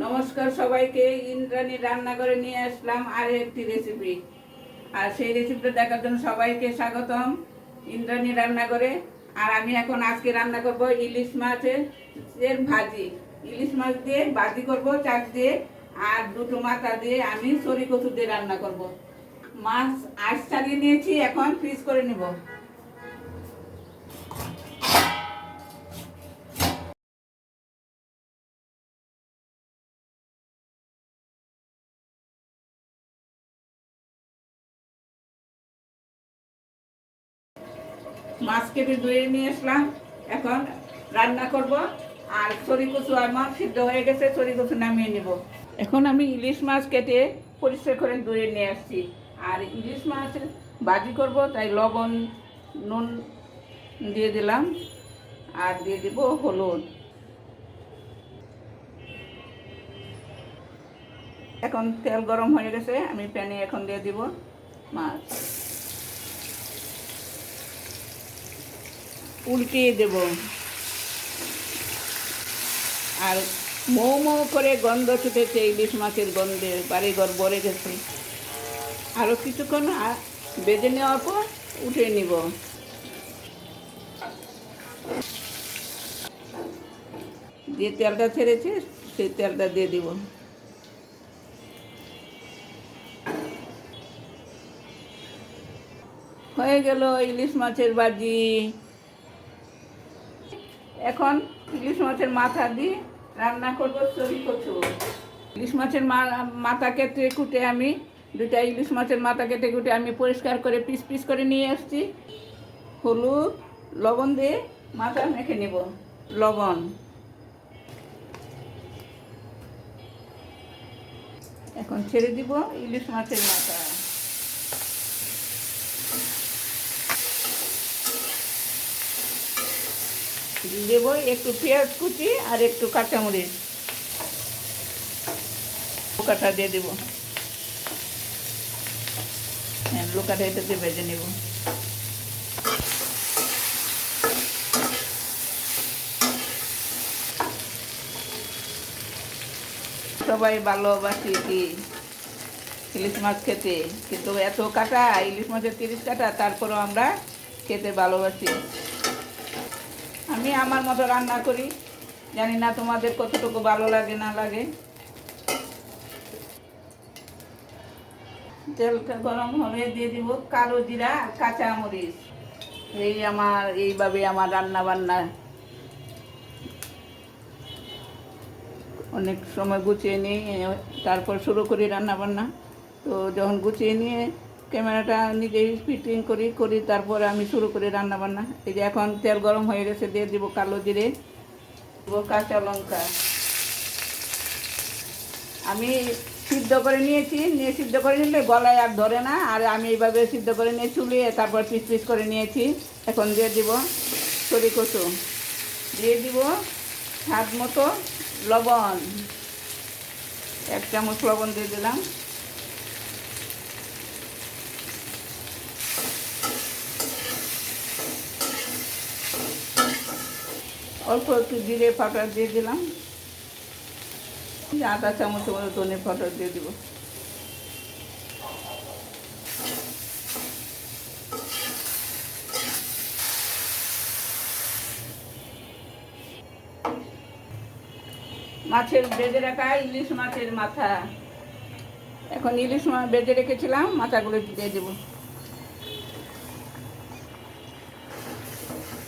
নমস্কার সবাইকে। ইন্দ্রাণী রান্নাঘরে নিয়ে আসলাম আর একটি রেসিপি। আর সেই রেসিপিটা দেখার জন্য সবাইকে স্বাগতম ইন্দ্রাণী রান্নাঘরে। আর আমি এখন আজকে রান্না করব ইলিশ মাছের ভাজি। ইলিশ মাছ দিয়ে ভাজি করব চাক দিয়ে, আর দুটো মাথা দিয়ে আমি সরি কচু দিয়ে রান্না করব। মাছ আঁশ ছাড়িয়ে নিয়েছি, এখন পিস করে নেব। মাছ কেটে ধুয়ে নিয়ে আসলাম, এখন রান্না করব। আর সরি কচু আমার সিদ্ধ হয়ে গেছে, সরি কচু নামিয়ে নেব। এখন আমি ইলিশ মাছ কেটে পরিষ্কার করে ধুয়ে নিয়ে আসছি। আর ইলিশ মাছ ভাজি করব, তাই লবণ নুন দিয়ে দিলাম, আর দিয়ে দিব হলুদ। এখন তেল গরম হয়ে গেছে, আমি প্যানে এখন দিয়ে দিব মাছ, উল্টিয়ে দেব। আর মৌ মৌ করে গন্ধ ছুটেছে, ইলিশ মাছের গন্ধে বাড়িঘর ভরে গেছে। আরও কিছুক্ষণ বেজে নেওয়ার পর উঠে নিব। যে তেলটা ছেড়েছে সেই তেলটা দিয়ে দিব। হয়ে গেল ইলিশ মাছের ভাজি। এখন ইলিশ মাছের মাথা দিয়ে রান্না করবো সরি কচু। ইলিশ মাছের মাথা কেটে কুটে আমি দুটা ইলিশ মাছের মাথা কেটে কুটে আমি পরিষ্কার করে পিস পিস করে নিয়ে আসছি। হলুদ লবণ দিয়ে মাথা মেখে নেব। লবণ, এখন ছেড়ে দিব ইলিশ মাছের মাথা। দেব একটু পেঁয়াজ কুচি আর একটু কাঁচামরিচ, লুকাটা দিয়ে দেব। হ্যাঁ, লুকাটা এটাতে ভেজে নেব। সবাই ভালোবাসি কি ইলিশ মাছ খেতে, কিন্তু এত কাটা, ইলিশ মাছের 30 কাটা, তারপরেও আমরা খেতে ভালোবাসি। আমি আমার মতো রান্না করি, জানি না তোমাদের কতটুকু ভালো লাগে না লাগে। তেলটা গরম হলে দিয়ে দিব কালো জিরা আর কাঁচা মরিচ। এইভাবে আমার রান্না বান্না অনেক সময় গুছিয়ে নিই, তারপর শুরু করি রান্না বান্না। তো যখন গুছিয়ে নিয়ে ক্যামেরাটা নিজেই ফিটিং করি তারপরে আমি শুরু করি রান্না বান্না। এই যে এখন তেল গরম হয়ে গেছে, দিয়ে দিব কালো জিরে, দিব কাঁচা লঙ্কা। আমি সিদ্ধ করে নিয়েছি, সিদ্ধ করে নিলে গলায় আর ধরে না। আর আমি এইভাবে সিদ্ধ করে নিয়ে চুলিয়ে তারপর পিস পিস করে নিয়েছি। এখন দিয়ে দিব সরি কচু, দিয়ে দিব স্বাদ মতো লবণ, 1 চামচ লবণ দিয়ে দিলাম। অল্প একটু জিরে পাউডার দিয়ে দিলাম, 1/2 চামচ মতো ধনে পাউডার দিয়ে দিব। মাছের বেজে রাখা ইলিশ মাছের মাথা, এখন ইলিশ মাছ বেজে রেখেছিলাম, মাথাগুলো দিয়ে দেব।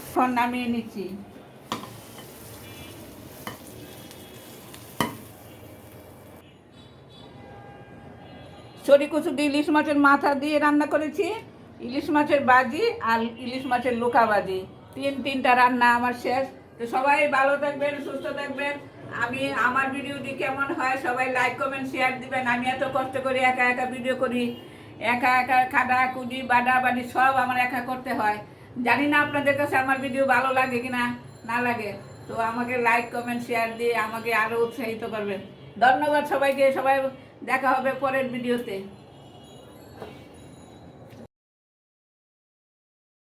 এখন নামিয়ে নিচ্ছি। সরি কচু দিয়ে ইলিশ মাছের মাথা দিয়ে রান্না করেছি, ইলিশ মাছের ভাজি আর ইলিশ মাছের লোকা ভাজি, তিনটা রান্না আমার শেষ। তো সবাই ভালো থাকবেন, সুস্থ থাকবেন। আমার ভিডিওটি কেমন হয় সবাই লাইক কমেন্ট শেয়ার দিবেন। আমি এত কষ্ট করে একা একা ভিডিও করি, একা একা খাটা কুটি বাডা বাড়ি সব আমার একা করতে হয়। জানি না আপনাদের কাছে আমার ভিডিও ভালো লাগে কিনা না লাগে। তো আমাকে লাইক কমেন্ট শেয়ার দিয়ে আমাকে আরও উৎসাহিত করবেন। ধন্যবাদ সবাইকে। সবাই দেখা হবে পরের ভিডিওতে।